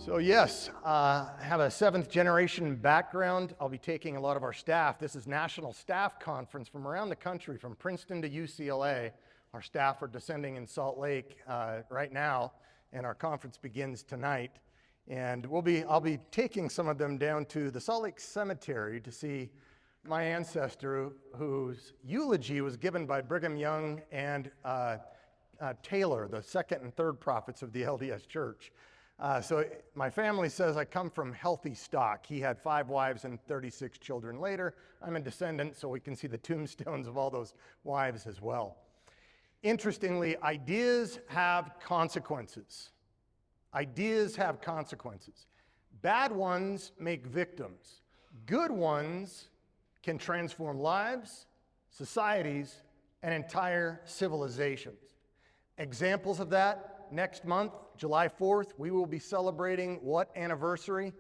So yes, I have a seventh generation background. I'll be taking a lot of our staff. This is National Staff Conference from around the country, from Princeton to UCLA. Our staff are descending in Salt Lake right now, and our conference begins tonight. And I'll be taking some of them down to the Salt Lake Cemetery to see my ancestor, whose eulogy was given by Brigham Young and Taylor, the second and third prophets of the LDS Church. So my family says I come from healthy stock. He had 5 wives and 36 children later. I'm a descendant, so we can see the tombstones of all those wives as well. Interestingly, ideas have consequences. Ideas have consequences. Bad ones make victims. Good ones can transform lives, societies, and entire civilizations. Examples of that: next month, July 4th, we will be celebrating what anniversary?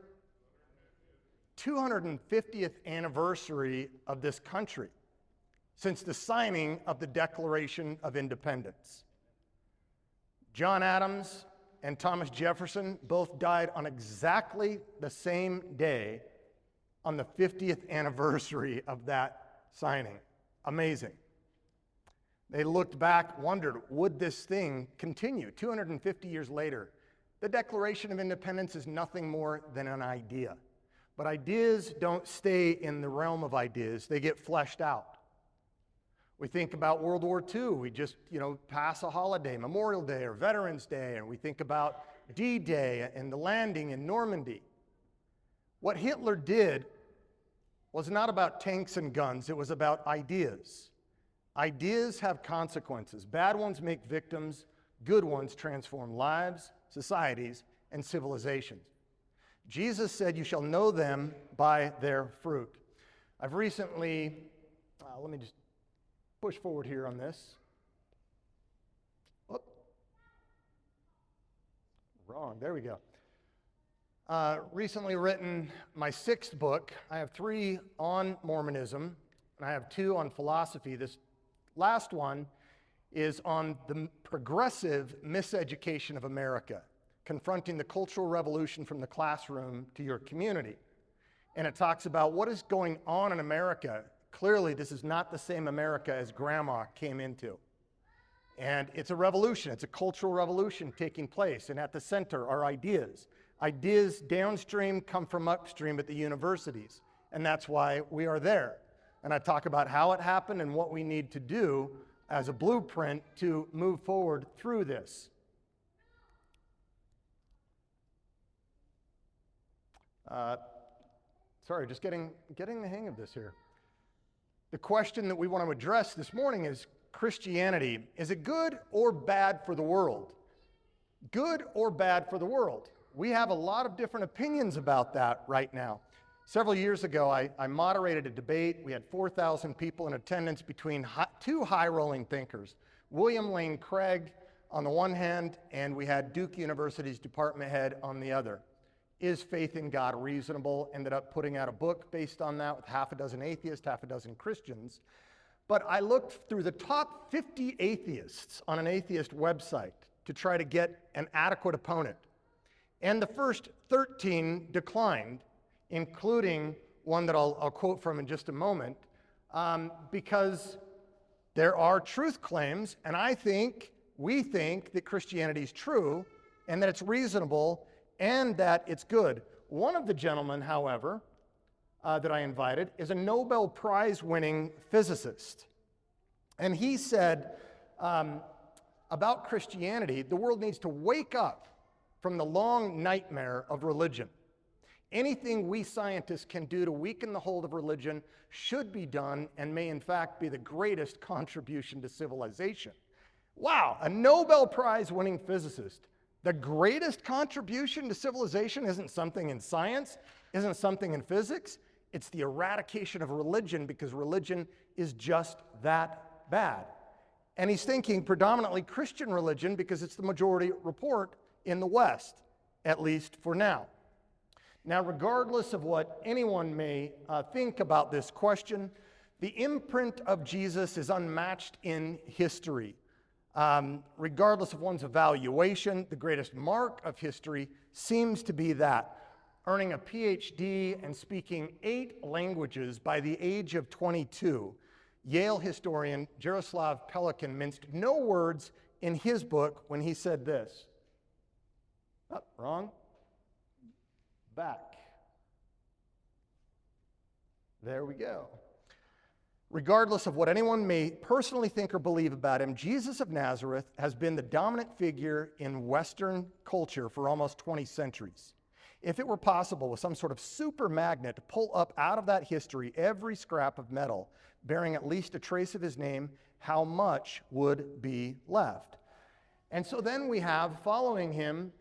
250th anniversary of this country since the signing of the Declaration of Independence. John Adams and Thomas Jefferson both died on exactly the same day on the 50th anniversary of that signing. Amazing. They looked back, wondered, would this thing continue? 250 years later, the Declaration of Independence is nothing more than an idea. But ideas don't stay in the realm of ideas. They get fleshed out. We think about World War II. We just, pass a holiday, Memorial Day or Veterans Day, and we think about D-Day and the landing in Normandy. What Hitler did was not about tanks and guns. It was about ideas. Ideas have consequences. Bad ones make victims. Good ones transform lives, societies, and civilizations. Jesus said, "You shall know them by their fruit." I've recently, let me just push forward here on this. Oh, wrong, there we go. Recently written my 6th book. I have 3 on Mormonism, and I have 2 on philosophy. This last one is on the progressive miseducation of America, confronting the cultural revolution from the classroom to your community. And it talks about what is going on in America. Clearly, this is not the same America as Grandma came into. And it's a revolution. It's a cultural revolution taking place. And at the center are ideas. Ideas downstream come from upstream at the universities. And that's why we are there. And I talk about how it happened and what we need to do as a blueprint to move forward through this. Sorry, just getting the hang of this here. The question that we want to address this morning is Christianity. Is it good or bad for the world? Good or bad for the world? We have a lot of different opinions about that right now. Several years ago, I moderated a debate. We had 4,000 people in attendance between 2 high-rolling thinkers, William Lane Craig on the one hand, and we had Duke University's department head on the other. Is faith in God reasonable? Ended up putting out a book based on that with half a dozen atheists, half a dozen Christians. But I looked through the top 50 atheists on an atheist website to try to get an adequate opponent. And the first 13 declined, including one that I'll quote from in just a moment, because there are truth claims, and we think that Christianity is true, and that it's reasonable, and that it's good. One of the gentlemen, however, that I invited is a Nobel Prize-winning physicist. And he said about Christianity, the world needs to wake up from the long nightmare of religion. Anything we scientists can do to weaken the hold of religion should be done and may in fact be the greatest contribution to civilization. Wow, a Nobel Prize winning physicist. The greatest contribution to civilization isn't something in science, isn't something in physics. It's the eradication of religion, because religion is just that bad. And he's thinking predominantly Christian religion because it's the majority report in the West, at least for now. Now, regardless of what anyone may think about this question, the imprint of Jesus is unmatched in history. Regardless of one's evaluation, the greatest mark of history seems to be that. Earning a PhD and speaking 8 languages by the age of 22, Yale historian Jaroslav Pelikan minced no words in his book when he said this. Oh, wrong. Back. There we go. Regardless of what anyone may personally think or believe about him, Jesus of Nazareth has been the dominant figure in Western culture for almost 20 centuries. If it were possible with some sort of super magnet to pull up out of that history every scrap of metal bearing at least a trace of his name, how much would be left? And so then we have, following him,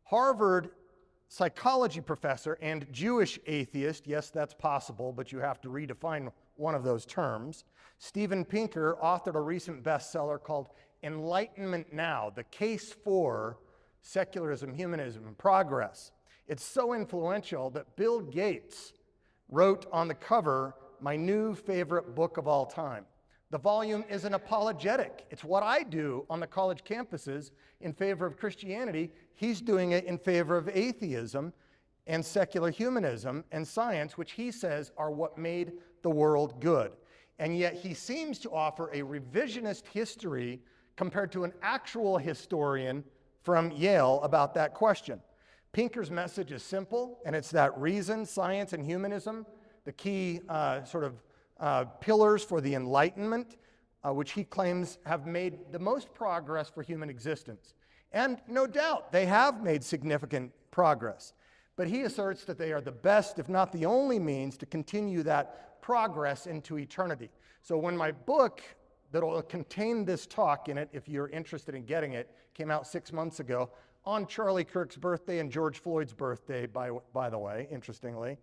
Harvard psychology professor and Jewish atheist, yes, that's possible, but you have to redefine one of those terms. Steven Pinker authored a recent bestseller called Enlightenment Now, The Case for Secularism, Humanism, and Progress. It's so influential that Bill Gates wrote on the cover, my new favorite book of all time. The volume is an apologetic. It's what I do on the college campuses in favor of Christianity. He's doing it in favor of atheism and secular humanism and science, which he says are what made the world good. And yet he seems to offer a revisionist history compared to an actual historian from Yale about that question. Pinker's message is simple, and it's that reason, science, and humanism, the key pillars for the Enlightenment, which he claims have made the most progress for human existence. And no doubt, they have made significant progress. But he asserts that they are the best, if not the only means, to continue that progress into eternity. So when my book, that will contain this talk in it, if you're interested in getting it, came out 6 months ago, on Charlie Kirk's birthday and George Floyd's birthday, by the way, interestingly.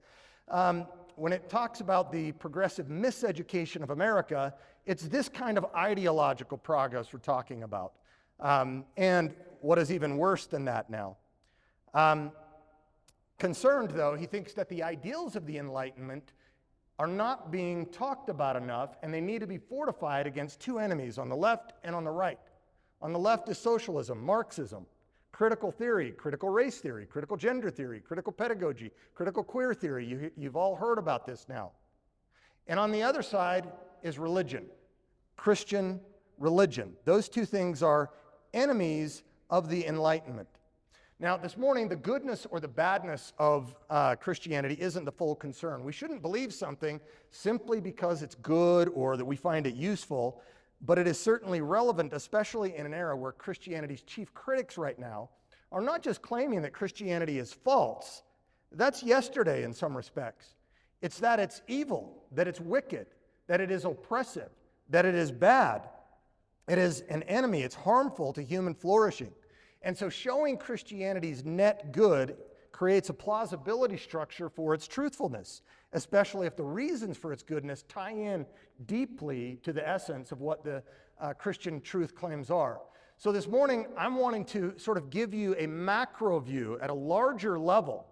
When it talks about the progressive miseducation of America, it's this kind of ideological progress we're talking about. And what is even worse than that now? Concerned, though, he thinks that the ideals of the Enlightenment are not being talked about enough, and they need to be fortified against 2 enemies, on the left and on the right. On the left is socialism, Marxism, critical theory, critical race theory, critical gender theory, critical pedagogy, critical queer theory. You've all heard about this now. And on the other side is religion, Christian religion. Those 2 things are enemies of the Enlightenment. Now, this morning, the goodness or the badness of Christianity isn't the full concern. We shouldn't believe something simply because it's good or that we find it useful, but it is certainly relevant, especially in an era where Christianity's chief critics right now are not just claiming that Christianity is false. That's yesterday in some respects. It's that it's evil, that it's wicked, that it is oppressive, that it is bad. It is an enemy. It's harmful to human flourishing. And so showing Christianity's net good creates a plausibility structure for its truthfulness, especially if the reasons for its goodness tie in deeply to the essence of what the Christian truth claims are. So this morning, I'm wanting to sort of give you a macro view at a larger level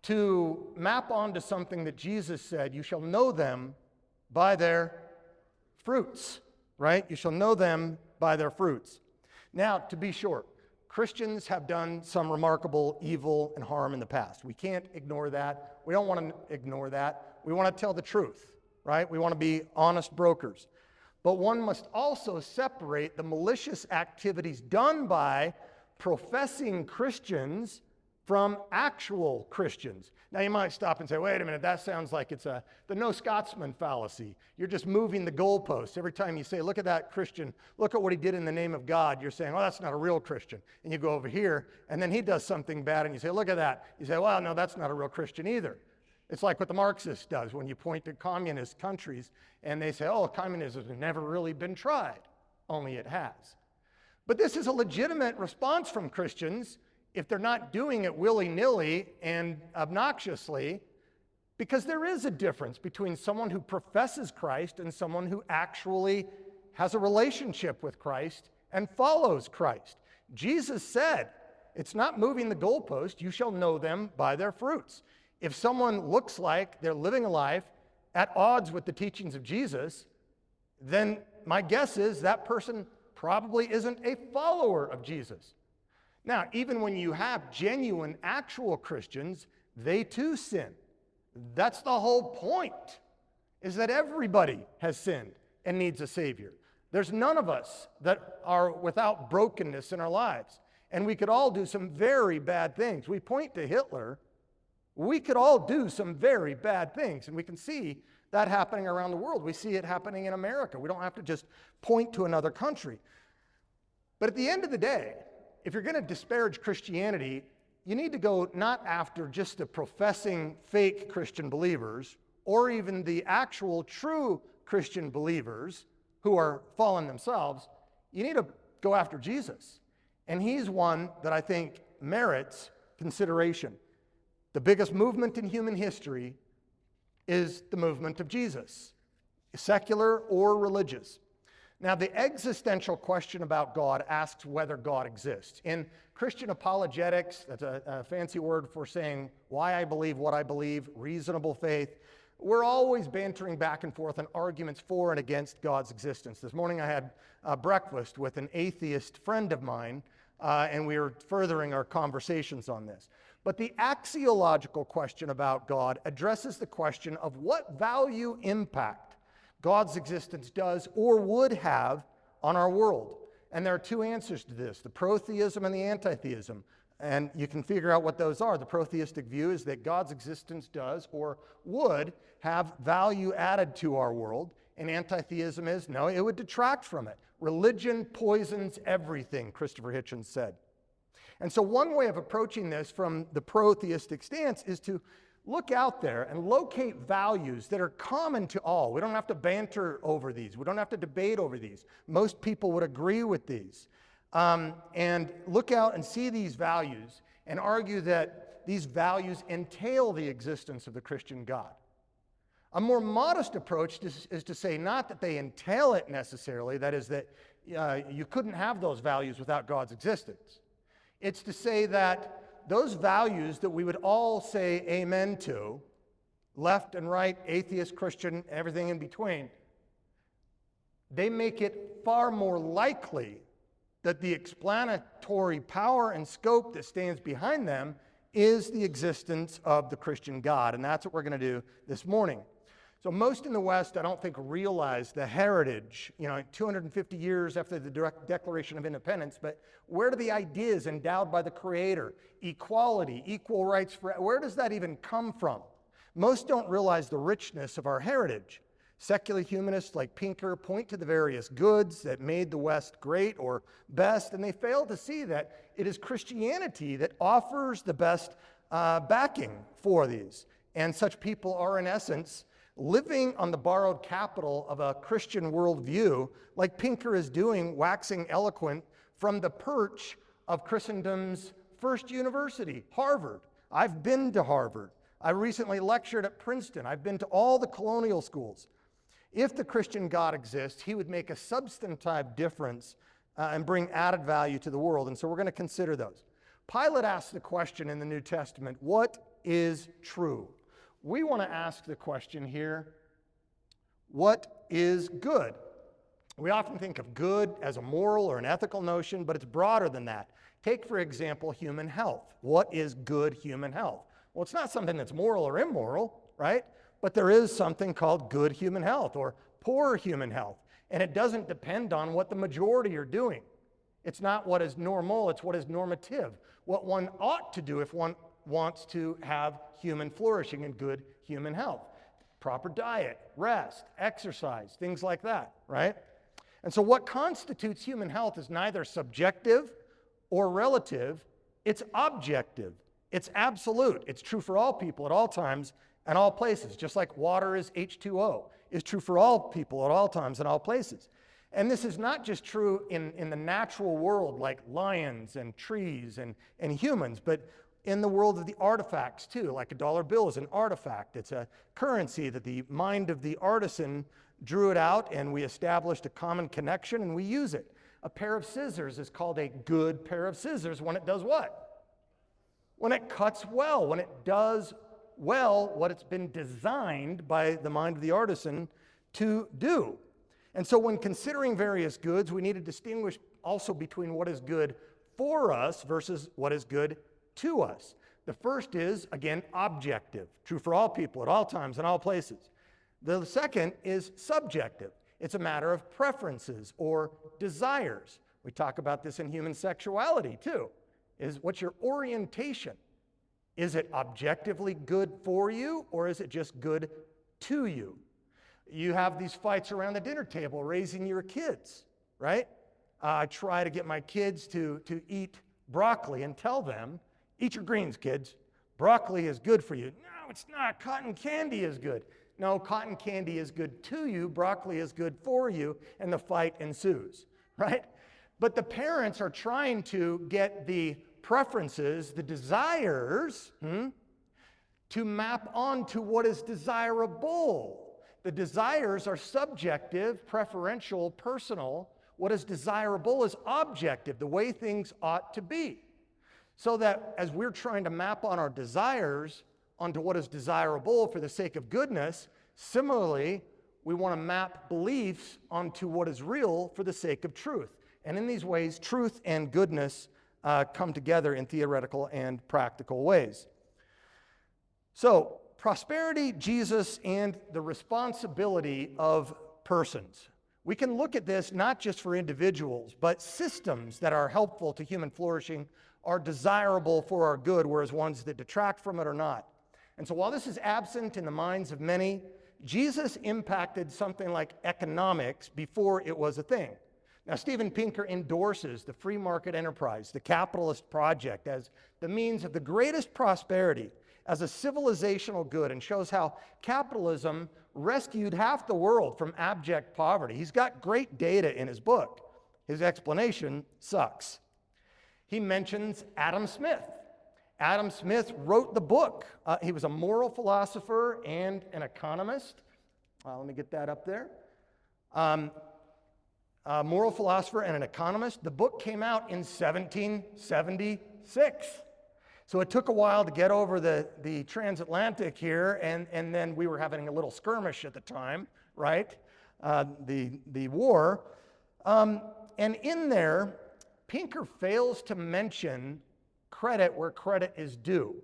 to map onto something that Jesus said, you shall know them by their fruits, right? You shall know them by their fruits. Now, to be short, Christians have done some remarkable evil and harm in the past. We can't ignore that. We don't want to ignore that. We want to tell the truth, right? We want to be honest brokers. But one must also separate the malicious activities done by professing Christians from actual Christians. Now you might stop and say, wait a minute, that sounds like it's the no Scotsman fallacy. You're just moving the goalposts. Every time you say, look at that Christian, look at what he did in the name of God, you're saying, oh, that's not a real Christian. And you go over here, and then he does something bad, and you say, look at that. You say, well, no, that's not a real Christian either. It's like what the Marxist does when you point to communist countries, and they say, oh, communism has never really been tried. Only it has. But this is a legitimate response from Christians if they're not doing it willy-nilly and obnoxiously, because there is a difference between someone who professes Christ and someone who actually has a relationship with Christ and follows Christ. Jesus said, it's not moving the goalpost, you shall know them by their fruits. If someone looks like they're living a life at odds with the teachings of Jesus, then my guess is that person probably isn't a follower of Jesus. Now, even when you have genuine, actual Christians, they too sin. That's the whole point, is that everybody has sinned and needs a Savior. There's none of us that are without brokenness in our lives. And we could all do some very bad things. We point to Hitler. We could all do some very bad things. And we can see that happening around the world. We see it happening in America. We don't have to just point to another country. But at the end of the day, if you're going to disparage Christianity, you need to go not after just the professing fake Christian believers or even the actual true Christian believers who are fallen themselves. You need to go after Jesus. And he's one that I think merits consideration. The biggest movement in human history is the movement of Jesus, secular or religious. Now, the existential question about God asks whether God exists. In Christian apologetics, that's a fancy word for saying why I believe what I believe, reasonable faith, we're always bantering back and forth on arguments for and against God's existence. This morning I had breakfast with an atheist friend of mine, and we were furthering our conversations on this. But the axiological question about God addresses the question of what value impact God's existence does or would have on our world. And there are two answers to this, the protheism and the antitheism. And you can figure out what those are. The protheistic view is that God's existence does or would have value added to our world. And antitheism is, no, it would detract from it. Religion poisons everything, Christopher Hitchens said. And so one way of approaching this from the protheistic stance is to look out there and locate values that are common to all. We don't have to banter over these. We don't have to debate over these. Most people would agree with these. And look out and see these values and argue that these values entail the existence of the Christian God. A more modest approach is to say not that they entail it necessarily, that is that you couldn't have those values without God's existence. It's to say that those values that we would all say amen to, left and right, atheist, Christian, everything in between, they make it far more likely that the explanatory power and scope that stands behind them is the existence of the Christian God. And that's what we're going to do this morning. So most in the West, I don't think, realize the heritage, 250 years after the Declaration of Independence, but where do the ideas endowed by the Creator, equality, equal rights, where does that even come from? Most don't realize the richness of our heritage. Secular humanists like Pinker point to the various goods that made the West great or best, and they fail to see that it is Christianity that offers the best backing for these. And such people are, in essence, living on the borrowed capital of a Christian worldview, like Pinker is doing, waxing eloquent from the perch of Christendom's first university, Harvard. I've been to Harvard. I recently lectured at Princeton. I've been to all the colonial schools. If the Christian God exists, he would make a substantive difference and bring added value to the world. And so we're going to consider those. Pilate asked the question in the New Testament, what is true? We want to ask the question here, what is good? We often think of good as a moral or an ethical notion, but it's broader than that. Take, for example, human health. What is good human health? Well, it's not something that's moral or immoral, right? But there is something called good human health or poor human health. And it doesn't depend on what the majority are doing. It's not what is normal, it's what is normative. What one ought to do if one wants to have human flourishing and good human health. Proper diet, rest, exercise, things like that, right? And so what constitutes human health is neither subjective or relative, it's objective, it's absolute. It's true for all people at all times and all places, just like water is H2O, is true for all people at all times and all places. And this is not just true in the natural world like lions and trees and humans, but in the world of the artifacts too, like a dollar bill is an artifact. It's a currency that the mind of the artisan drew it out and we established a common connection and we use it. A pair of scissors is called a good pair of scissors when it does what? When it cuts well, when it does well what it's been designed by the mind of the artisan to do. And so when considering various goods, we need to distinguish also between what is good for us versus what is good to us. The first is, again, objective, true for all people at all times and all places. The second is subjective. It's a matter of preferences or desires. We talk about this in human sexuality too. What's your orientation? Is it objectively good for you, or is it just good to you? You have these fights around the dinner table raising your kids, right? I try to get my kids to eat broccoli and tell them, eat your greens, kids. Broccoli is good for you. No, it's not. Cotton candy is good. No, cotton candy is good to you. Broccoli is good for you. And the fight ensues, right? But the parents are trying to get the preferences, the desires, to map onto what is desirable. The desires are subjective, preferential, personal. What is desirable is objective, the way things ought to be. So that as we're trying to map on our desires onto what is desirable for the sake of goodness, similarly, we want to map beliefs onto what is real for the sake of truth. And in these ways, truth and goodness come together in theoretical and practical ways. So, prosperity, Jesus, and the responsibility of persons. We can look at this not just for individuals, but systems that are helpful to human flourishing are desirable for our good, whereas ones that detract from it are not. And so while this is absent in the minds of many, Jesus impacted something like economics before it was a thing. Now, Steven Pinker endorses the free market enterprise, the capitalist project, as the means of the greatest prosperity as a civilizational good, and shows how capitalism rescued half the world from abject poverty. He's got great data in his book. His explanation sucks. He mentions Adam Smith. Adam Smith wrote the book. He was a moral philosopher and an economist. Let me get that up there. A moral philosopher and an economist. The book came out in 1776. So it took a while to get over the transatlantic here, and then we were having a little skirmish at the time, right? The war. And in there, Pinker fails to mention credit where credit is due,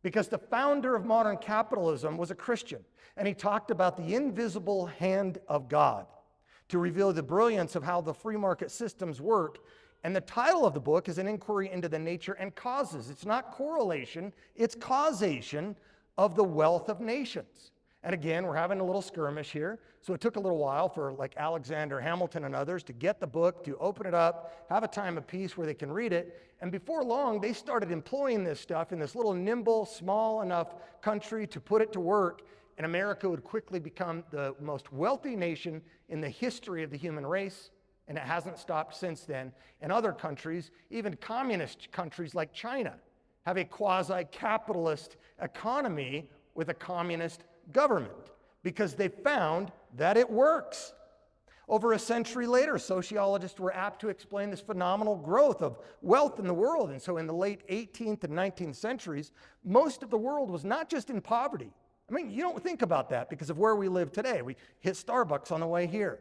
because the founder of modern capitalism was a Christian, and he talked about the invisible hand of God to reveal the brilliance of how the free market systems work. And the title of the book is an inquiry into the nature and causes. It's not correlation, it's causation of the wealth of nations. And again, we're having a little skirmish here. So it took a little while for like Alexander Hamilton and others to get the book, to open it up, have a time of peace where they can read it. And before long, they started employing this stuff in this little nimble, small enough country to put it to work. And America would quickly become the most wealthy nation in the history of the human race. And it hasn't stopped since then. And other countries, even communist countries like China, have a quasi-capitalist economy with a communist government because they found that it works. Over a century later, sociologists were apt to explain this phenomenal growth of wealth in the world. And so in the late 18th and 19th centuries, most of the world was not just in poverty. I mean, you don't think about that because of where we live today. We hit Starbucks on the way here.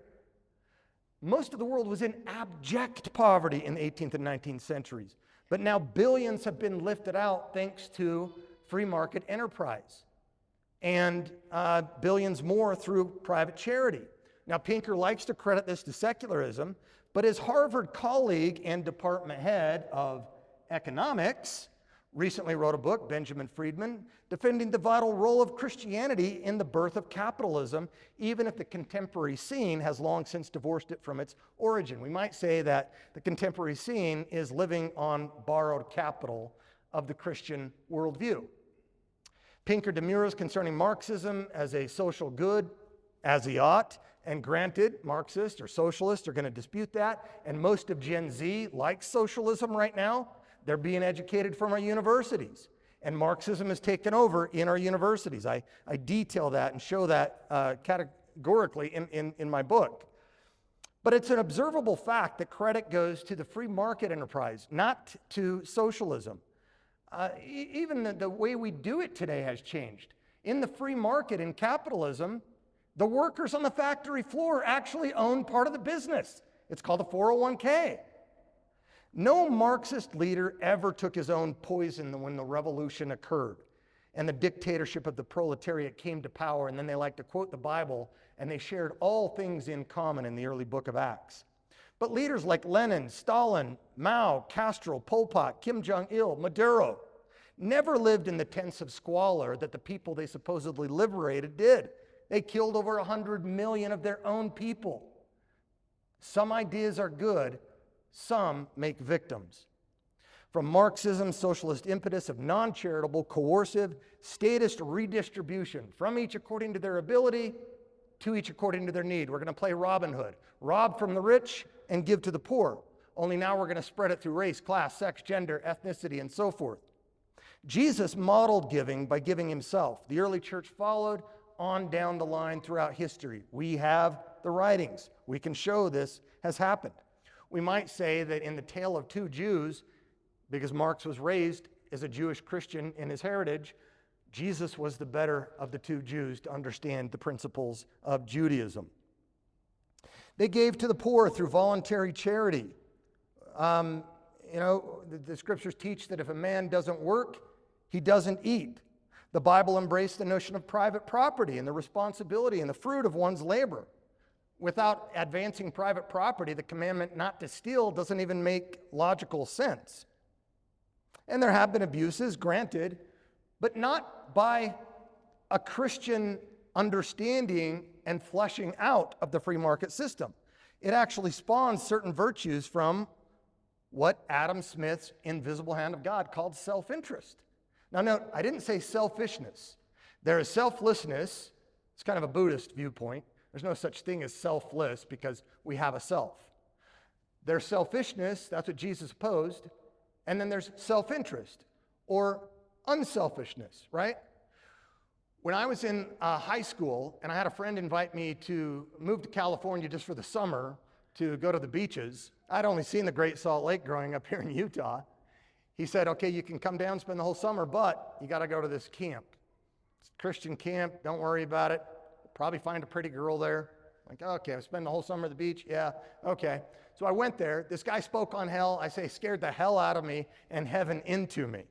Most of the world was in abject poverty in the 18th and 19th centuries. But now billions have been lifted out thanks to free market enterprise, and billions more through private charity. Now, Pinker likes to credit this to secularism, but his Harvard colleague and department head of economics recently wrote a book, Benjamin Friedman, defending the vital role of Christianity in the birth of capitalism, even if the contemporary scene has long since divorced it from its origin. We might say that the contemporary scene is living on borrowed capital of the Christian worldview. Pinker demurs concerning Marxism as a social good, as he ought, and granted, Marxists or socialists are going to dispute that, and most of Gen Z likes socialism right now. They're being educated from our universities, and Marxism has taken over in our universities. I detail that and show that categorically in my book. But it's an observable fact that credit goes to the free market enterprise, not to socialism. Even the way we do it today has changed. In the free market, in capitalism, The workers on the factory floor actually own part of the business. It's called the 401k. No Marxist leader ever took his own poison when the revolution occurred and the dictatorship of the proletariat came to power, and then they like to quote the Bible, and they shared all things in common in the early book of Acts. But leaders like Lenin, Stalin, Mao, Castro, Pol Pot, Kim Jong-il, Maduro never lived in the tents of squalor that the people they supposedly liberated did. They killed over 100 million of their own people. Some ideas are good, some make victims. From Marxism's socialist impetus of non-charitable, coercive, statist redistribution, from each according to their ability, to each according to their need. We're going to play Robin Hood. Rob from the rich and give to the poor. Only now we're going to spread it through race, class, sex, gender, ethnicity, and so forth. Jesus modeled giving by giving himself. The early church followed on down the line throughout history. We have the writings. We can show this has happened. We might say that in the tale of two Jews, because Marx was raised as a Jewish Christian in his heritage, Jesus was the better of the two Jews to understand the principles of Judaism. They gave to the poor through voluntary charity. The scriptures teach that if a man doesn't work, he doesn't eat. The Bible embraced the notion of private property and the responsibility and the fruit of one's labor. Without advancing private property, the commandment not to steal doesn't even make logical sense. And there have been abuses, granted, but not by a Christian understanding and fleshing out of the free market system. It actually spawns certain virtues from what Adam Smith's invisible hand of God called self-interest. Now note, I didn't say selfishness. There is selflessness. It's kind of a Buddhist viewpoint. There's no such thing as selfless because we have a self. There's selfishness, that's what Jesus opposed, and then there's self-interest or unselfishness, right? When I was in high school and I had a friend invite me to move to California just for the summer to go to the beaches, I'd only seen the Great Salt Lake growing up here in Utah. He said, okay, you can come down, spend the whole summer, but you got to go to this camp. It's a Christian camp, don't worry about it. Probably find a pretty girl there. Like, okay, I spend the whole summer at the beach. Yeah, okay. So I went there. This guy spoke on hell. I say, scared the hell out of me and heaven into me.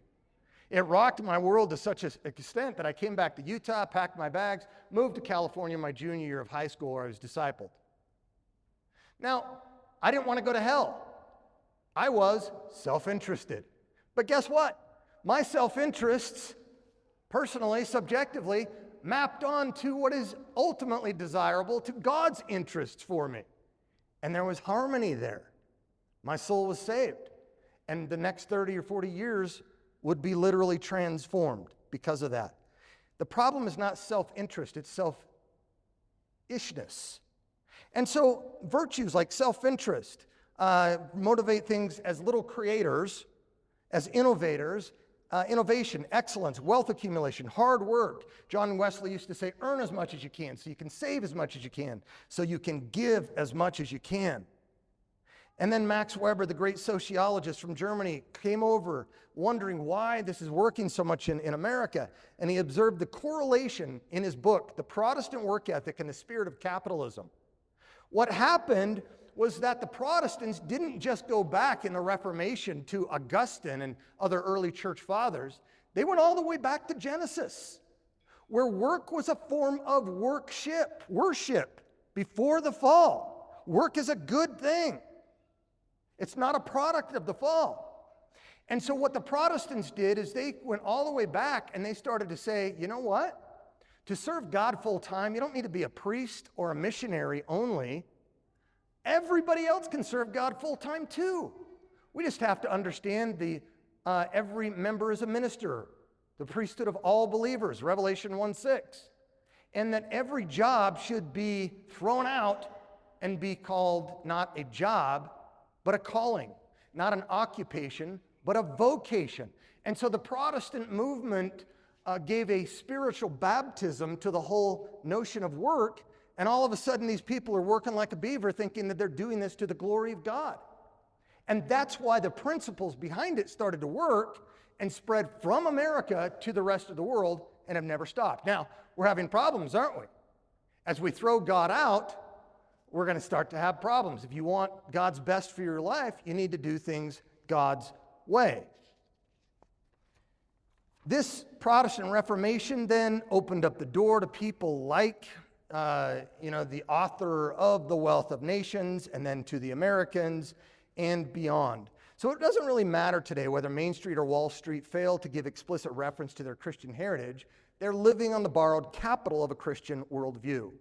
It rocked my world to such an extent that I came back to Utah, packed my bags, moved to California my junior year of high school where I was discipled. Now, I didn't want to go to hell. I was self-interested. But guess what? My self-interests, personally, subjectively, mapped on to what is ultimately desirable to God's interests for me. And there was harmony there. My soul was saved. And the next 30 or 40 years would be literally transformed because of that. The problem is not self-interest, it's selfishness. And so virtues like self-interest motivate things as little creators, as innovators, innovation, excellence, wealth accumulation, hard work. John Wesley used to say, earn as much as you can so you can save as much as you can, so you can give as much as you can. And then Max Weber, the great sociologist from Germany, came over wondering why this is working so much in America. And he observed the correlation in his book, The Protestant Work Ethic and the Spirit of Capitalism. What happened was that the Protestants didn't just go back in the Reformation to Augustine and other early church fathers. They went all the way back to Genesis, where work was a form of worship before the fall. Work is a good thing. It's not a product of the fall. And so what the Protestants did is they went all the way back and they started to say, you know what? To serve God full time, you don't need to be a priest or a missionary only. Everybody else can serve God full time too. We just have to understand every member is a minister, the priesthood of all believers, Revelation 1:6. And that every job should be thrown out and be called not a job, but a calling, not an occupation, but a vocation. And so the Protestant movement gave a spiritual baptism to the whole notion of work, and all of a sudden these people are working like a beaver thinking that they're doing this to the glory of God. And that's why the principles behind it started to work and spread from America to the rest of the world and have never stopped. Now, we're having problems, aren't we? As we throw God out, we're going to start to have problems. If you want God's best for your life, you need to do things God's way. This Protestant Reformation then opened up the door to people like, the author of The Wealth of Nations, and then to the Americans and beyond. So it doesn't really matter today whether Main Street or Wall Street fail to give explicit reference to their Christian heritage. They're living on the borrowed capital of a Christian worldview.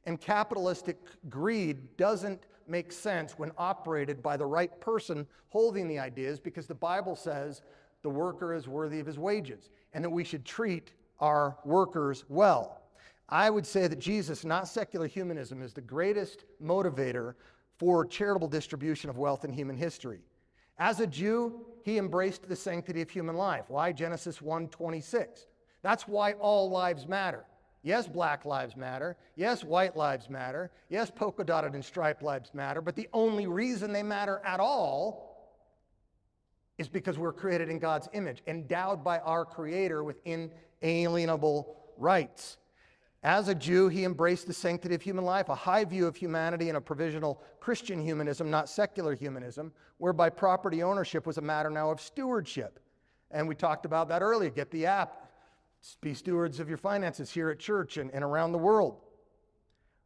And capitalistic greed doesn't make sense when operated by the right person holding the ideas, because the Bible says the worker is worthy of his wages and that we should treat our workers well. I would say that Jesus, not secular humanism, is the greatest motivator for charitable distribution of wealth in human history. As a Jew, he embraced the sanctity of human life. Why? Genesis 1:26. That's why all lives matter. Yes, black lives matter. Yes, white lives matter. Yes, polka dotted and striped lives matter. But the only reason they matter at all is because we're created in God's image, endowed by our Creator with inalienable rights. As a Jew, he embraced the sanctity of human life, a high view of humanity, and a provisional Christian humanism, not secular humanism, whereby property ownership was a matter now of stewardship. And we talked about that earlier. Get the app. Be stewards of your finances here at church and around the world.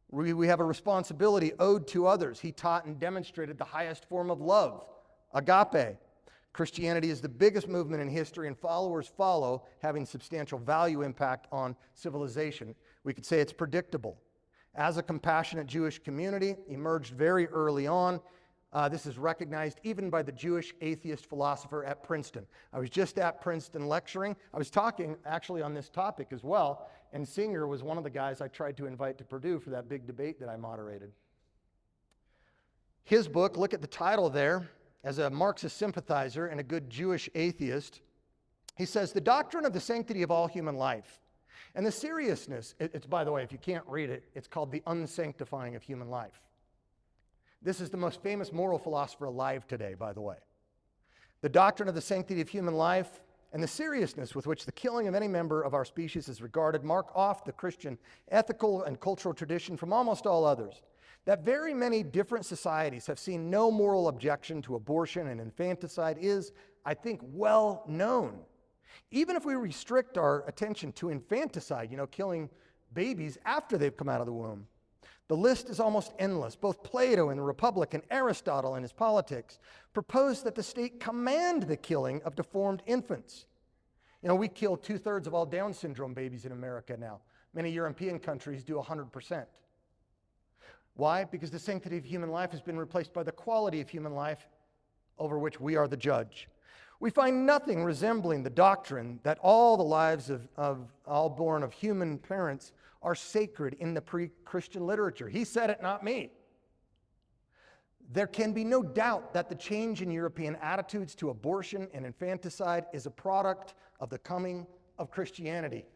We have a responsibility owed to others. He taught and demonstrated the highest form of love, agape. Christianity is the biggest movement in history, and followers follow, having substantial value impact on civilization. We could say it's predictable. As a compassionate Jewish community, emerged very early on. This is recognized even by the Jewish atheist philosopher at Princeton. I was just at Princeton lecturing. I was talking actually on this topic as well, and Singer was one of the guys I tried to invite to Purdue for that big debate that I moderated. His book, look at the title there, as a Marxist sympathizer and a good Jewish atheist, he says, the doctrine of the sanctity of all human life and the seriousness, it's, by the way, if you can't read it, it's called the unsanctifying of human life. This is the most famous moral philosopher alive today, by the way. The doctrine of the sanctity of human life and the seriousness with which the killing of any member of our species is regarded mark off the Christian ethical and cultural tradition from almost all others. That very many different societies have seen no moral objection to abortion and infanticide is, I think, well known. Even if we restrict our attention to infanticide, killing babies after they've come out of the womb, the list is almost endless. Both Plato in the Republic and Aristotle in his Politics proposed that the state command the killing of deformed infants. We kill 2/3 of all Down syndrome babies in America now. Many European countries do 100%. Why? Because the sanctity of human life has been replaced by the quality of human life over which we are the judge. We find nothing resembling the doctrine that all the lives of all born of human parents are sacred in the pre-Christian literature. He said it, not me. There can be no doubt that the change in European attitudes to abortion and infanticide is a product of the coming of Christianity.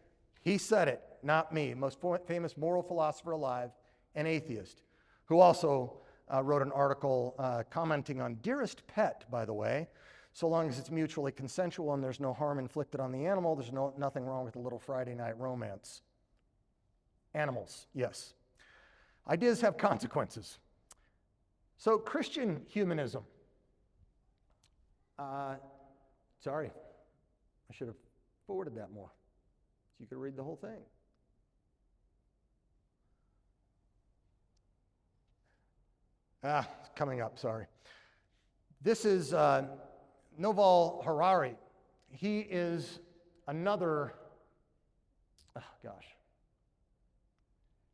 He said it, not me. Most famous moral philosopher alive, an atheist, who also wrote an article commenting on Dearest Pet, by the way. So long as it's mutually consensual and there's no harm inflicted on the animal, there's nothing wrong with a little Friday night romance. Animals, yes. Ideas have consequences. So Christian humanism. Sorry, I should have forwarded that more so you could read the whole thing. It's coming up, sorry. This is Yuval Harari. He is another,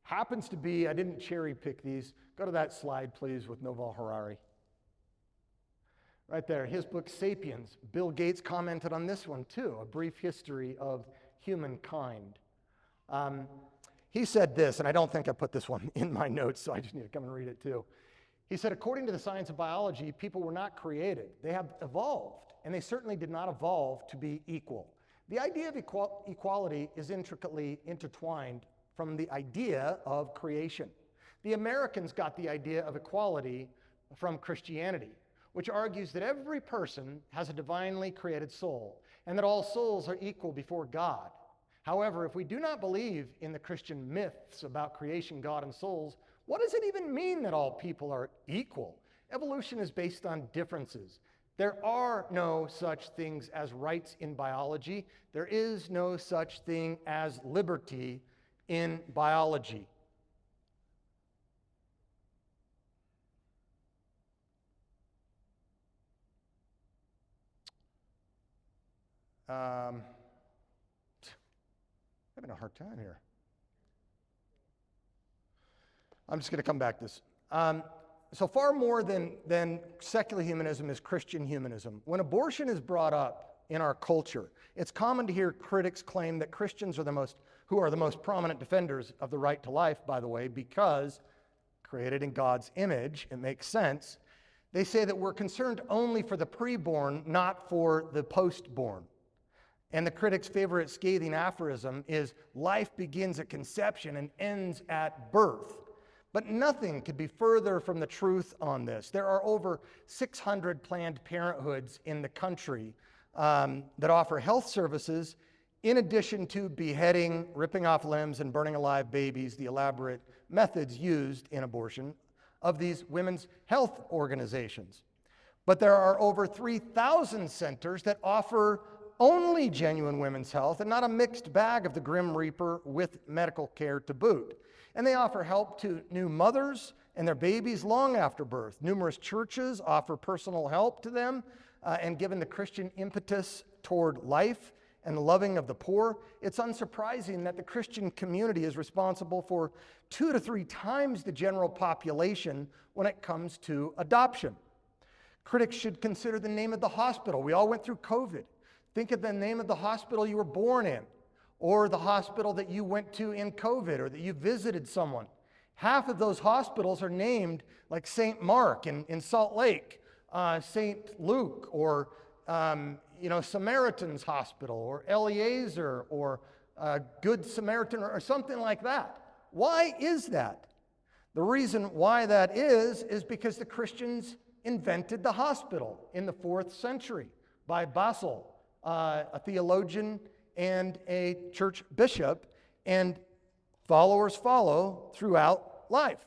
happens to be, I didn't cherry pick these. Go to that slide, please, with Yuval Harari. Right there, his book, Sapiens. Bill Gates commented on this one, too, A Brief History of Humankind. He said this, and I don't think I put this one in my notes, so I just need to come and read it, too. He said, according to the science of biology, people were not created. They have evolved, and they certainly did not evolve to be equal. The idea of equality is intricately intertwined from the idea of creation. The Americans got the idea of equality from Christianity, which argues that every person has a divinely created soul, and that all souls are equal before God. However, if we do not believe in the Christian myths about creation, God, and souls, what does it even mean that all people are equal? Evolution is based on differences. There are no such things as rights in biology. There is no such thing as liberty in biology. I'm having a hard time here. I'm just going to come back to this. So far more than secular humanism is Christian humanism. When abortion is brought up in our culture, it's common to hear critics claim that Christians are who are the most prominent defenders of the right to life, by the way, because created in God's image, it makes sense. They say that we're concerned only for the preborn, not for the postborn. And the critic's favorite scathing aphorism is, life begins at conception and ends at birth. But nothing could be further from the truth on this. There are over 600 Planned Parenthoods in the country that offer health services in addition to beheading, ripping off limbs, and burning alive babies, the elaborate methods used in abortion of these women's health organizations. But there are over 3,000 centers that offer only genuine women's health and not a mixed bag of the Grim Reaper with medical care to boot. And they offer help to new mothers and their babies long after birth. Numerous churches offer personal help to them, and given the Christian impetus toward life and the loving of the poor, it's unsurprising that the Christian community is responsible for 2 to 3 times the general population when it comes to adoption. Critics should consider the name of the hospital. We all went through COVID. Think of the name of the hospital you were born in, or the hospital that you went to in COVID, or that you visited someone. Half of those hospitals are named like St. Mark in Salt Lake, St. Luke, or Samaritan's Hospital, or Eliezer, or Good Samaritan, or something like that. Why is that? The reason why that is because the Christians invented the hospital in the 4th century by Basil, a theologian and a church bishop, and followers follow throughout life.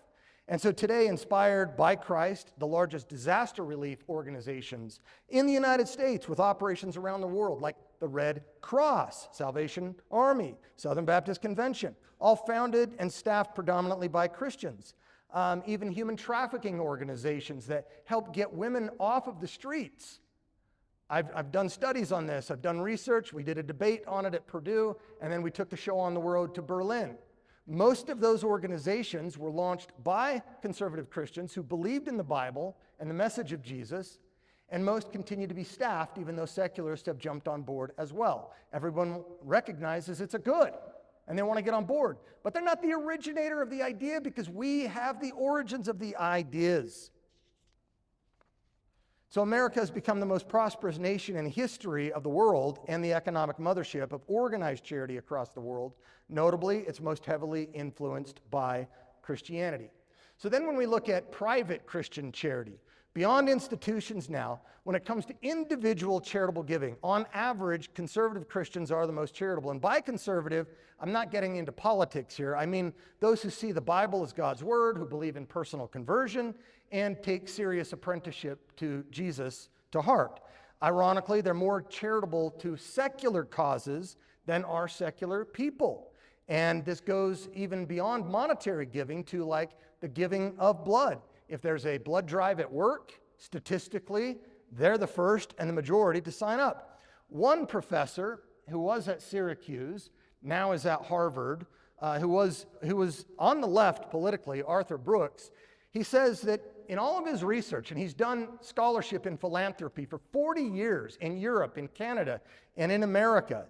And so today, inspired by Christ, the largest disaster relief organizations in the United States with operations around the world, like the Red Cross, Salvation Army, Southern Baptist Convention, all founded and staffed predominantly by Christians. Even human trafficking organizations that help get women off of the streets. I've done studies on this. I've done research. We did a debate on it at Purdue, and then we took the show on the road to Berlin. Most of those organizations were launched by conservative Christians who believed in the Bible and the message of Jesus, and most continue to be staffed, even though secularists have jumped on board as well. Everyone recognizes it's a good, and they want to get on board. But they're not the originator of the idea, because we have the origins of the ideas. So America has become the most prosperous nation in history of the world and the economic mothership of organized charity across the world. Notably, it's most heavily influenced by Christianity. So then when we look at private Christian charity, beyond institutions now, when it comes to individual charitable giving, on average, conservative Christians are the most charitable. And by conservative, I'm not getting into politics here. I mean those who see the Bible as God's word, who believe in personal conversion, and take serious apprenticeship to Jesus to heart. Ironically, they're more charitable to secular causes than are secular people. And this goes even beyond monetary giving to like the giving of blood. If there's a blood drive at work, statistically, they're the first and the majority to sign up. One professor who was at Syracuse, now is at Harvard, who was on the left politically, Arthur Brooks, he says that in all of his research, and he's done scholarship in philanthropy for 40 years in Europe, in Canada, and in America,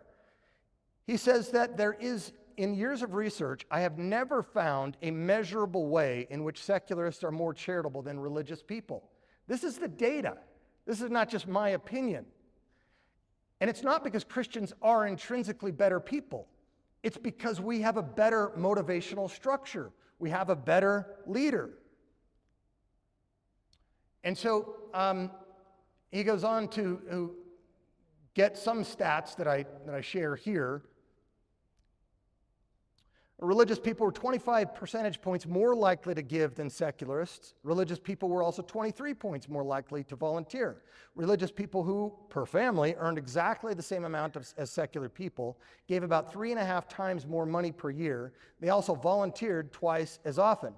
he says that there is, in years of research, I have never found a measurable way in which secularists are more charitable than religious people. This is the data. This is not just my opinion. And it's not because Christians are intrinsically better people. It's because we have a better motivational structure. We have a better leader. And so he goes on to get some stats that I share here. Religious people were 25 percentage points more likely to give than secularists. Religious people were also 23 points more likely to volunteer. Religious people who, per family, earned exactly the same amount as secular people gave about 3.5 times more money per year. They also volunteered twice as often.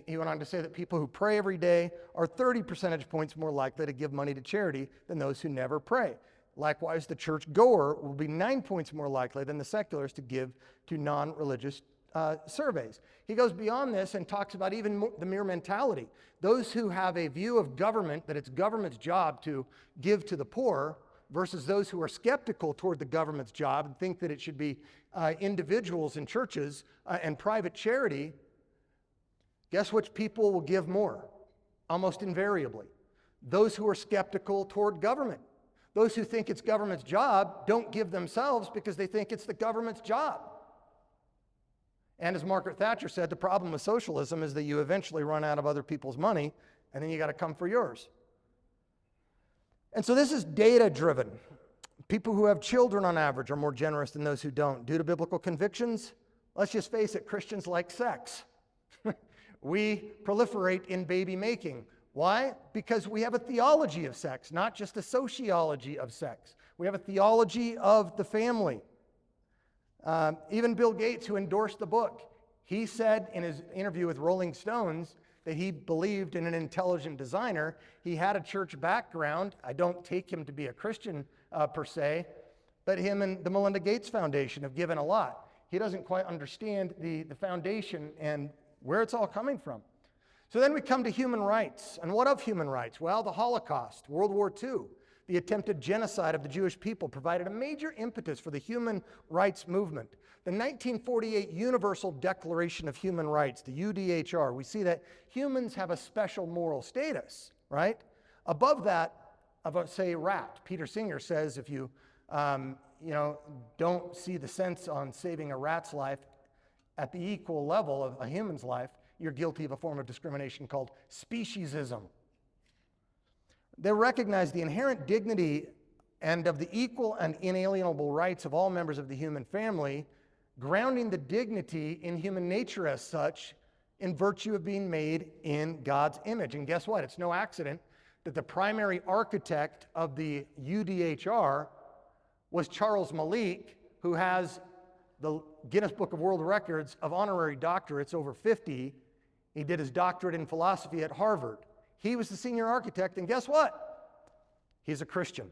He went on to say that people who pray every day are 30 percentage points more likely to give money to charity than those who never pray. Likewise, the church goer will be 9 points more likely than the secularists to give to non-religious surveys. He goes beyond this and talks about even the mere mentality. Those who have a view of government, that it's government's job to give to the poor, versus those who are skeptical toward the government's job and think that it should be individuals and churches and private charity, guess which people will give more? Almost invariably. Those who are skeptical toward government. Those who think it's government's job don't give themselves because they think it's the government's job. And as Margaret Thatcher said, the problem with socialism is that you eventually run out of other people's money and then you got to come for yours. And so this is data-driven. People who have children on average are more generous than those who don't. Due to biblical convictions, let's just face it, Christians like sex. We proliferate in baby making. Why? Because we have a theology of sex, not just a sociology of sex. We have a theology of the family. Even Bill Gates, who endorsed the book, he said in his interview with Rolling Stones that he believed in an intelligent designer. He had a church background. I don't take him to be a Christian per se, but him and the Melinda Gates Foundation have given a lot. He doesn't quite understand the foundation and where it's all coming from. So then we come to human rights. And what of human rights? Well, the Holocaust, World War II, the attempted genocide of the Jewish people provided a major impetus for the human rights movement. The 1948 Universal Declaration of Human Rights, the UDHR, we see that humans have a special moral status, right? Above that, of say, a rat. Peter Singer says if you, don't see the sense on saving a rat's life at the equal level of a human's life, you're guilty of a form of discrimination called speciesism. They recognize the inherent dignity and of the equal and inalienable rights of all members of the human family, grounding the dignity in human nature as such in virtue of being made in God's image. And guess what? It's no accident that the primary architect of the UDHR was Charles Malik, who has the Guinness Book of World Records of honorary doctorates, over 50. He did his doctorate in philosophy at Harvard. He was the senior architect, and guess what? He's a Christian.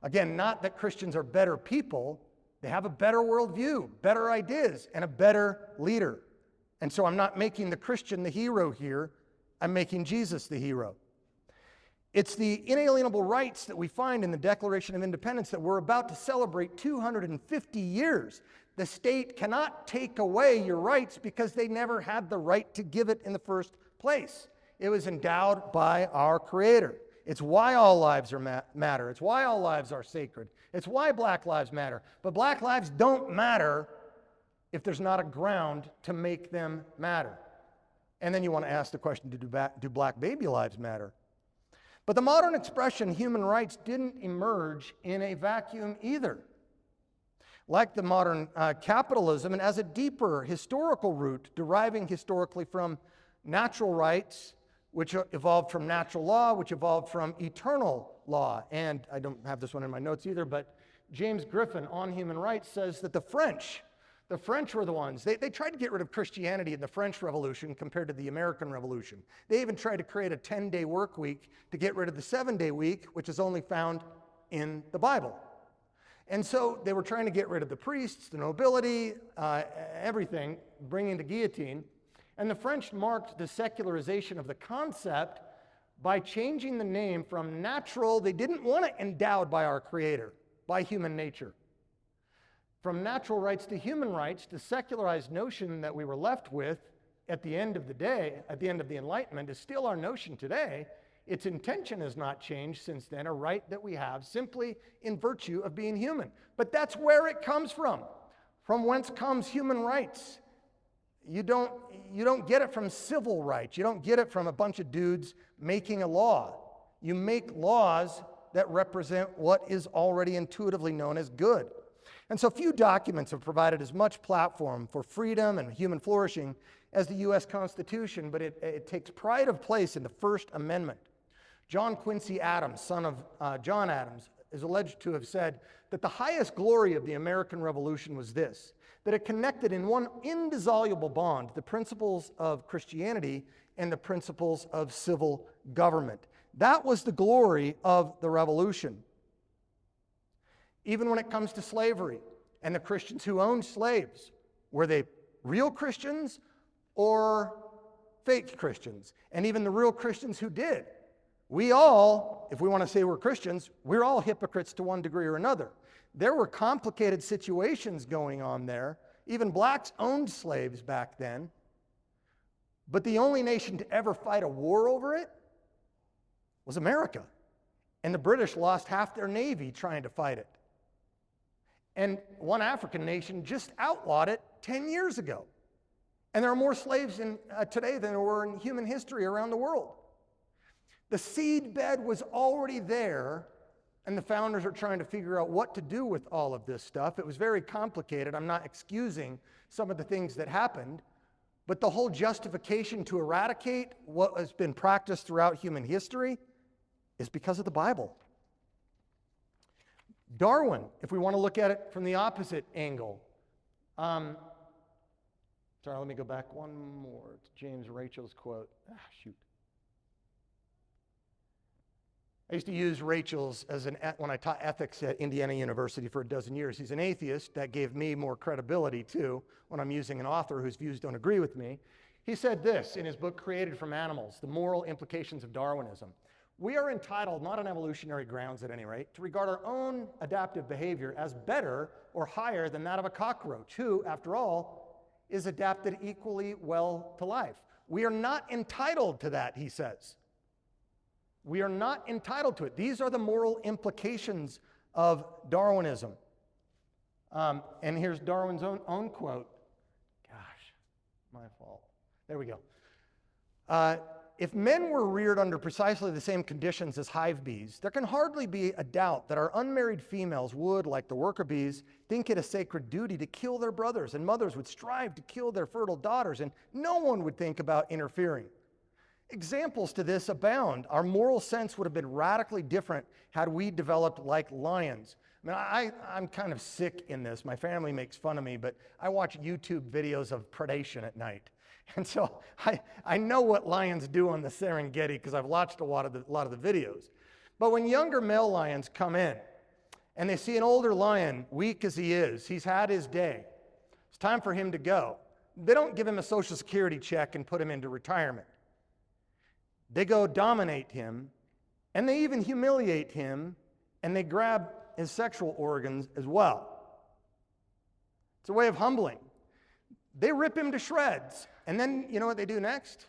Again, not that Christians are better people. They have a better worldview, better ideas, and a better leader. And so I'm not making the Christian the hero here. I'm making Jesus the hero. It's the inalienable rights that we find in the Declaration of Independence that we're about to celebrate 250 years. The state cannot take away your rights because they never had the right to give it in the first place. It was endowed by our Creator. It's why all lives matter. It's why all lives are sacred. It's why black lives matter. But black lives don't matter if there's not a ground to make them matter. And then you want to ask the question, do black baby lives matter? But the modern expression human rights didn't emerge in a vacuum either. Like the modern capitalism, and as a deeper historical root deriving historically from natural rights, which evolved from natural law, which evolved from eternal law. And I don't have this one in my notes either, but James Griffin on human rights says that the French were the ones, they tried to get rid of Christianity in the French Revolution compared to the American Revolution. They even tried to create a 10-day work week to get rid of the 7-day week, which is only found in the Bible. And so they were trying to get rid of the priests, the nobility, everything, bringing the guillotine. And the French marked the secularization of the concept by changing the name from natural, they didn't want it endowed by our Creator, by human nature. From natural rights to human rights, the secularized notion that we were left with at the end of the day, at the end of the Enlightenment, is still our notion today. Its intention has not changed since then, a right that we have simply in virtue of being human. But that's where it comes from whence comes human rights. You don't get it from civil rights. You don't get it from a bunch of dudes making a law. You make laws that represent what is already intuitively known as good. And so few documents have provided as much platform for freedom and human flourishing as the U.S. Constitution, but it takes pride of place in the First Amendment. John Quincy Adams, son of John Adams, is alleged to have said that the highest glory of the American Revolution was this, that it connected in one indissoluble bond the principles of Christianity and the principles of civil government. That was the glory of the Revolution. Even when it comes to slavery and the Christians who owned slaves, were they real Christians or fake Christians? And even the real Christians who did. We all, if we want to say we're Christians, we're all hypocrites to one degree or another. There were complicated situations going on there. Even blacks owned slaves back then. But the only nation to ever fight a war over it was America. And the British lost half their navy trying to fight it. And one African nation just outlawed it 10 years ago. And there are more slaves today than there were in human history around the world. The seed bed was already there, and the founders are trying to figure out what to do with all of this stuff. It was very complicated. I'm not excusing some of the things that happened, but the whole justification to eradicate what has been practiced throughout human history is because of the Bible. Darwin, if we want to look at it from the opposite angle. Sorry, let me go back one more to James Rachel's quote. Shoot. I used to use Rachel's when I taught ethics at Indiana University for a dozen years. He's an atheist. That gave me more credibility, too, when I'm using an author whose views don't agree with me. He said this in his book, Created from Animals, The Moral Implications of Darwinism. We are entitled, not on evolutionary grounds at any rate, to regard our own adaptive behavior as better or higher than that of a cockroach, who, after all, is adapted equally well to life. We are not entitled to that, he says. We are not entitled to it. These are the moral implications of Darwinism. And here's Darwin's own quote. Gosh, my fault. There we go. If men were reared under precisely the same conditions as hive bees, there can hardly be a doubt that our unmarried females would, like the worker bees, think it a sacred duty to kill their brothers, and mothers would strive to kill their fertile daughters, and no one would think about interfering. Examples to this abound. Our moral sense would have been radically different had we developed like lions. I mean, I'm kind of sick in this. My family makes fun of me, but I watch YouTube videos of predation at night. And so I know what lions do on the Serengeti because I've watched a lot of the videos. But when younger male lions come in and they see an older lion, weak as he is, he's had his day, it's time for him to go. They don't give him a Social Security check and put him into retirement. They go dominate him, and they even humiliate him, and they grab his sexual organs as well. It's a way of humbling. They rip him to shreds, and then you know what they do next?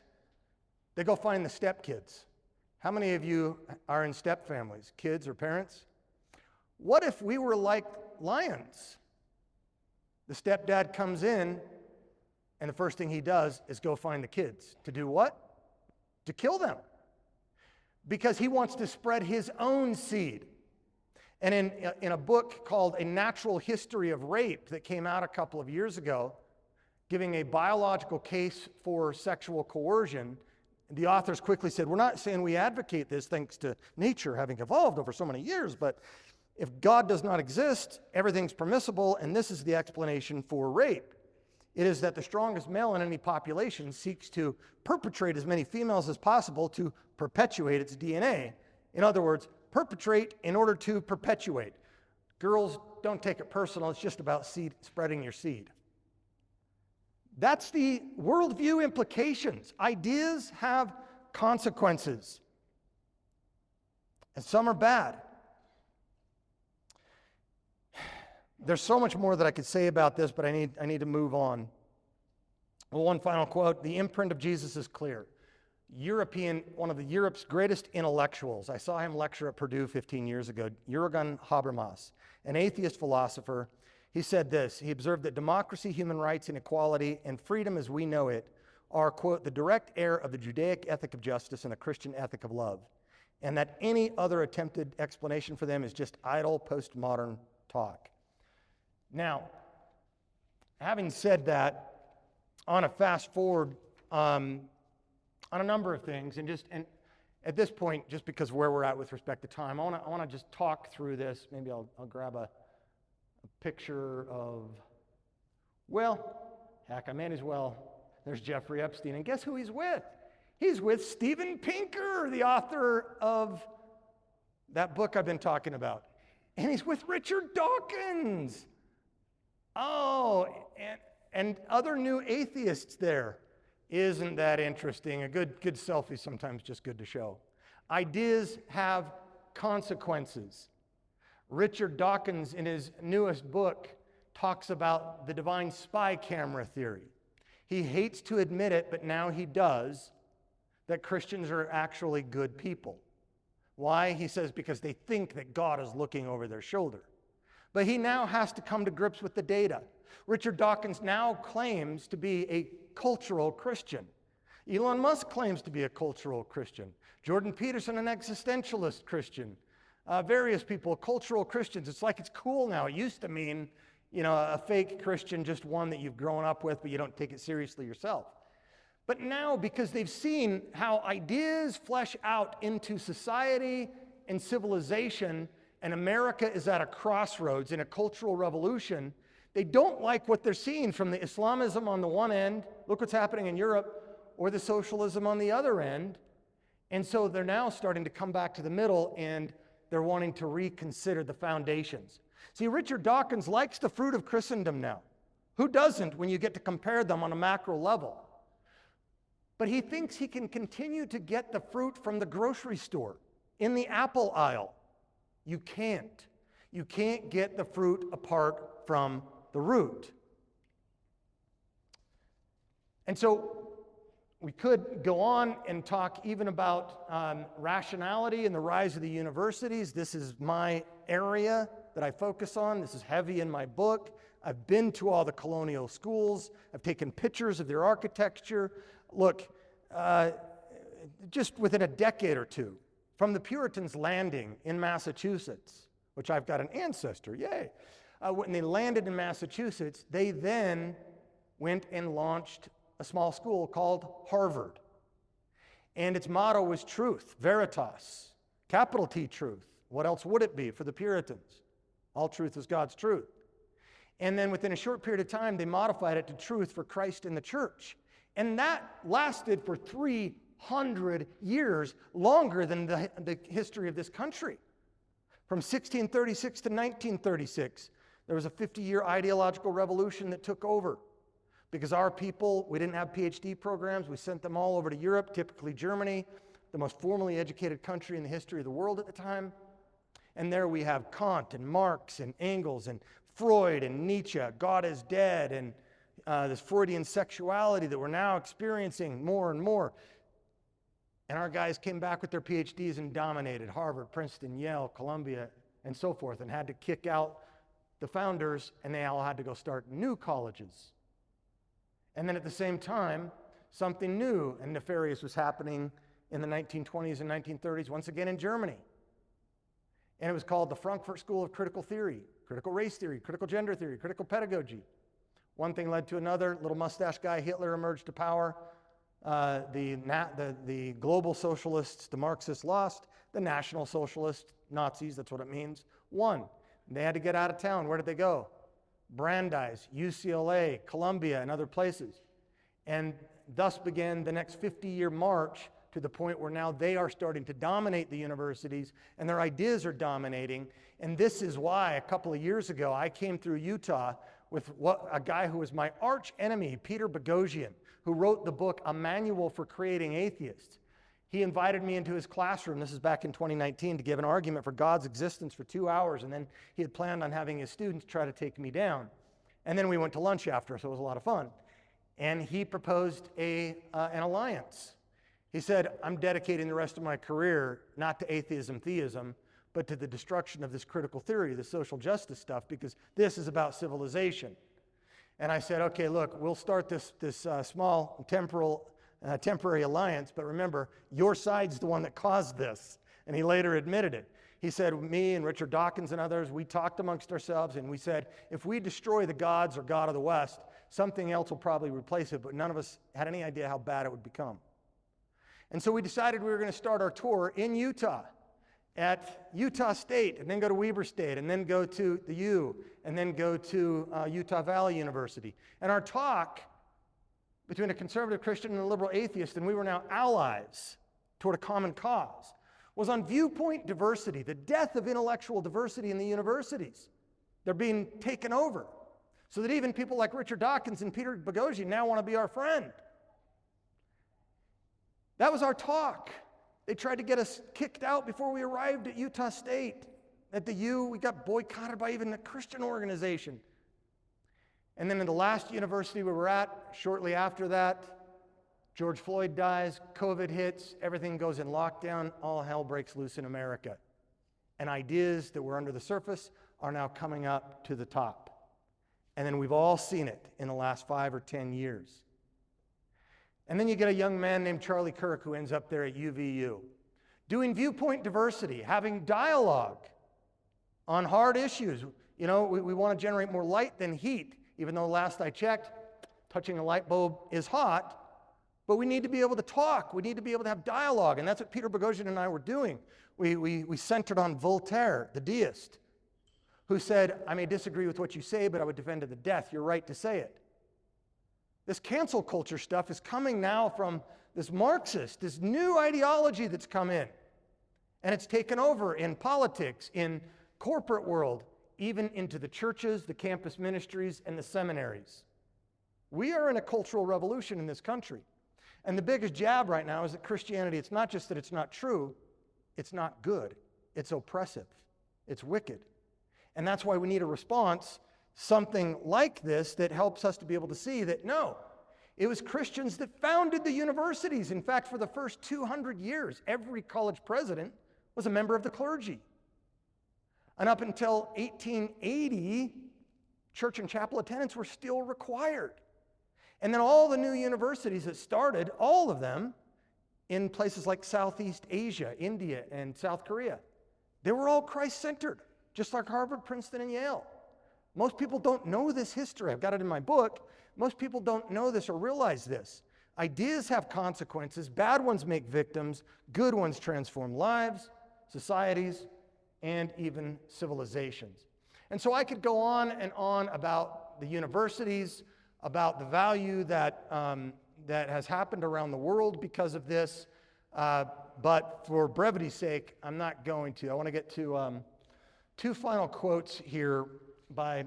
They go find the stepkids. How many of you are in step families, kids or parents? What if we were like lions? The stepdad comes in, and the first thing he does is go find the kids. To do what? To kill them, because he wants to spread his own seed. And in a book called A Natural History of Rape that came out a couple of years ago, giving a biological case for sexual coercion, the authors quickly said, we're not saying we advocate this thanks to nature having evolved over so many years, but if God does not exist, everything's permissible, and this is the explanation for rape. It is that the strongest male in any population seeks to perpetrate as many females as possible to perpetuate its DNA. In other words, perpetrate in order to perpetuate. Girls, don't take it personal. It's just about spreading your seed. That's the worldview implications. Ideas have consequences, and some are bad. There's so much more that I could say about this, but I need to move on. Well, one final quote. The imprint of Jesus is clear. One of Europe's greatest intellectuals. I saw him lecture at Purdue 15 years ago, Jürgen Habermas, an atheist philosopher. He said this. He observed that democracy, human rights, and equality, and freedom as we know it are, quote, the direct heir of the Judaic ethic of justice and the Christian ethic of love, and that any other attempted explanation for them is just idle postmodern talk. Now, having said that, I want to fast forward on a number of things, and at this point, just because of where we're at with respect to time, I want to just talk through this. Maybe I'll grab a picture of, well, heck, I may as well. There's Jeffrey Epstein, and guess who he's with? He's with Steven Pinker, the author of that book I've been talking about. And he's with Richard Dawkins. Oh, and other new atheists there. Isn't that interesting? A good selfie sometimes just good to show. Ideas have consequences. Richard Dawkins, in his newest book, talks about the divine spy camera theory. He hates to admit it, but now he does, that Christians are actually good people. Why? He says because they think that God is looking over their shoulder. But he now has to come to grips with the data. Richard Dawkins now claims to be a cultural Christian. Elon Musk claims to be a cultural Christian. Jordan Peterson, an existentialist Christian. Various people, cultural Christians. It's like it's cool now. It used to mean, a fake Christian, just one that you've grown up with, but you don't take it seriously yourself. But now, because they've seen how ideas flesh out into society and civilization, and America is at a crossroads in a cultural revolution, they don't like what they're seeing from the Islamism on the one end, look what's happening in Europe, or the socialism on the other end. And so they're now starting to come back to the middle, and they're wanting to reconsider the foundations. See, Richard Dawkins likes the fruit of Christendom now. Who doesn't when you get to compare them on a macro level? But he thinks he can continue to get the fruit from the grocery store, in the apple aisle. You can't. You can't get the fruit apart from the root. And so we could go on and talk even about rationality and the rise of the universities. This is my area that I focus on. This is heavy in my book. I've been to all the colonial schools. I've taken pictures of their architecture. Look, just within a decade or two, from the Puritans landing in Massachusetts, which I've got an ancestor, yay. When they landed in Massachusetts, they then went and launched a small school called Harvard. And its motto was truth, veritas, capital T truth. What else would it be for the Puritans? All truth is God's truth. And then within a short period of time, they modified it to truth for Christ and the church. And that lasted for 300 years, longer than the history of this country. From 1636 to 1936, there was a 50-year ideological revolution that took over. Because our people, we didn't have PhD programs, we sent them all over to Europe, typically Germany, the most formally educated country in the history of the world at the time. And there we have Kant and Marx and Engels and Freud and Nietzsche, God is dead, and this Freudian sexuality that we're now experiencing more and more. And our guys came back with their PhDs and dominated Harvard, Princeton, Yale, Columbia, and so forth, and had to kick out the founders, and they all had to go start new colleges. And then at the same time, something new and nefarious was happening in the 1920s and 1930s, once again in Germany. And it was called the Frankfurt School of Critical Theory, critical race theory, critical gender theory, critical pedagogy. One thing led to another. Little mustache guy, Hitler, emerged to power. The global socialists, the Marxists, lost. The National Socialists, Nazis, that's what it means, won. They had to get out of town. Where did they go? Brandeis, UCLA, Columbia, and other places. And thus began the next 50-year march to the point where now they are starting to dominate the universities, and their ideas are dominating. And this is why a couple of years ago I came through Utah with a guy who was my arch enemy, Peter Boghossian, who wrote the book A Manual for Creating Atheists. He invited me into his classroom, this is back in 2019, to give an argument for God's existence for 2 hours, and then he had planned on having his students try to take me down. And then we went to lunch after, so it was a lot of fun. And he proposed an alliance. He said, I'm dedicating the rest of my career not to atheism, theism, but to the destruction of this critical theory, the social justice stuff, because this is about civilization. And I said, okay, look, we'll start this small temporary alliance, but remember, your side's the one that caused this. And he later admitted it. He said, me and Richard Dawkins and others, we talked amongst ourselves and we said, if we destroy the gods or God of the West, something else will probably replace it, but none of us had any idea how bad it would become. And so we decided we were going to start our tour in Utah, at Utah State, and then go to Weber State, and then go to the U, and then go to Utah Valley University. And our talk between a conservative Christian and a liberal atheist, and we were now allies toward a common cause, was on viewpoint diversity, the death of intellectual diversity in the universities. They're being taken over, so that even people like Richard Dawkins and Peter Boghossian now want to be our friend. That was our talk. They tried to get us kicked out before we arrived at Utah State. At the U, we got boycotted by even a Christian organization. And then in the last university we were at, shortly after that, George Floyd dies, COVID hits, everything goes in lockdown, all hell breaks loose in America. And ideas that were under the surface are now coming up to the top. And then we've all seen it in the last 5 or 10 years. And then you get a young man named Charlie Kirk who ends up there at UVU, doing viewpoint diversity, having dialogue on hard issues. You know, we want to generate more light than heat, even though last I checked, touching a light bulb is hot, but we need to be able to talk. We need to be able to have dialogue, and that's what Peter Boghossian and I were doing. We centered on Voltaire, the deist, who said, I may disagree with what you say, but I would defend to the death your right to say it. This cancel culture stuff is coming now from this Marxist, this new ideology that's come in. And it's taken over in politics, in corporate world, even into the churches, the campus ministries, and the seminaries. We are in a cultural revolution in this country. And the biggest jab right now is that Christianity, it's not just that it's not true, it's not good. It's oppressive. It's wicked. And that's why we need a response, something like this that helps us to be able to see that no, it was Christians that founded the universities. In fact, for the first 200 years, every college president was a member of the clergy. And up until 1880, church and chapel attendance were still required. And then all the new universities that started, all of them in places like Southeast Asia, India, and South Korea, they were all Christ-centered, just like Harvard, Princeton, and Yale. Most people don't know this history. I've got it in my book. Most people don't know this or realize this. Ideas have consequences. Bad ones make victims. Good ones transform lives, societies, and even civilizations. And so I could go on and on about the universities, about the value that, that has happened around the world because of this. But for brevity's sake, I'm not going to. I want to get to two final quotes here by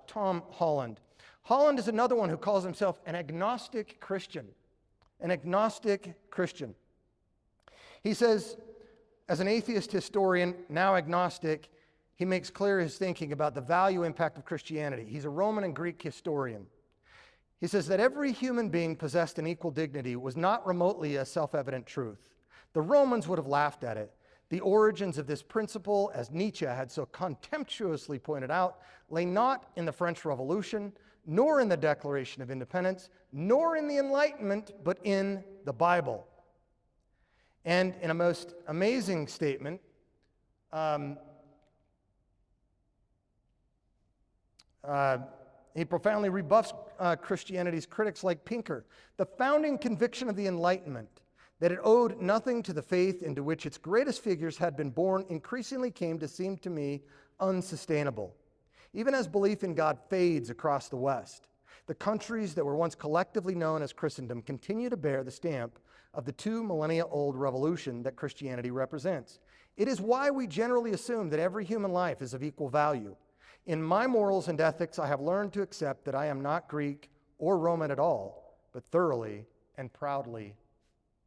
Tom Holland. Holland is another one who calls himself an agnostic Christian. An agnostic Christian. He says, as an atheist historian, now agnostic, he makes clear his thinking about the value impact of Christianity. He's a Roman and Greek historian. He says that every human being possessed an equal dignity was not remotely a self-evident truth. The Romans would have laughed at it. The origins of this principle, as Nietzsche had so contemptuously pointed out, lay not in the French Revolution, nor in the Declaration of Independence, nor in the Enlightenment, but in the Bible. And in a most amazing statement, he profoundly rebuffs Christianity's critics like Pinker. The founding conviction of the Enlightenment, that it owed nothing to the faith into which its greatest figures had been born, increasingly came to seem to me unsustainable. Even as belief in God fades across the West, the countries that were once collectively known as Christendom continue to bear the stamp of the 2 millennia-old revolution that Christianity represents. It is why we generally assume that every human life is of equal value. In my morals and ethics, I have learned to accept that I am not Greek or Roman at all, but thoroughly and proudly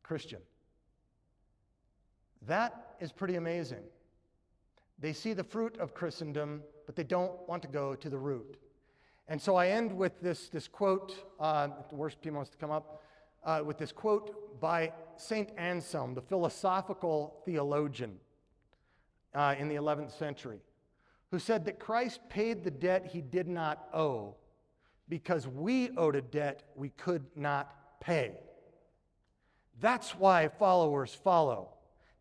Christian. That is pretty amazing. They see the fruit of Christendom, but they don't want to go to the root. And so I end with this quote, if the worship team wants to come up, with this quote by St. Anselm, the philosophical theologian in the 11th century, who said that Christ paid the debt he did not owe because we owed a debt we could not pay. That's why followers follow.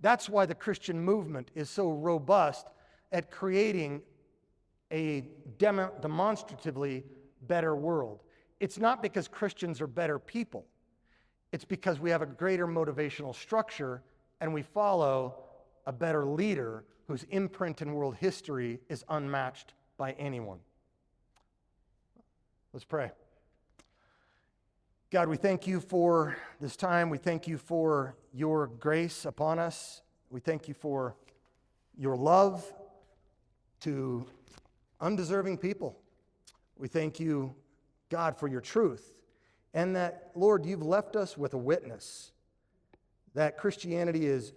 That's why the Christian movement is so robust at creating a demonstratively better world. It's not because Christians are better people. It's because we have a greater motivational structure and we follow a better leader whose imprint in world history is unmatched by anyone. Let's pray. God, we thank you for this time. We thank you for your grace upon us. We thank you for your love to undeserving people. We thank you, God, for your truth. And that, Lord, you've left us with a witness that Christianity is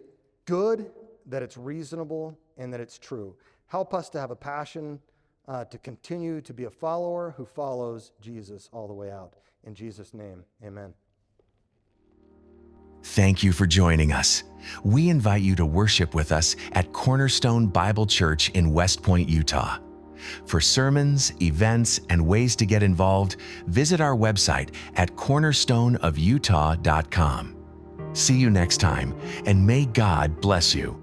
good, that it's reasonable, and that it's true. Help us to have a passion to continue to be a follower who follows Jesus all the way out. In Jesus' name, amen. Thank you for joining us. We invite you to worship with us at Cornerstone Bible Church in West Point, Utah. For sermons, events, and ways to get involved, visit our website at cornerstoneofutah.com. See you next time, and may God bless you.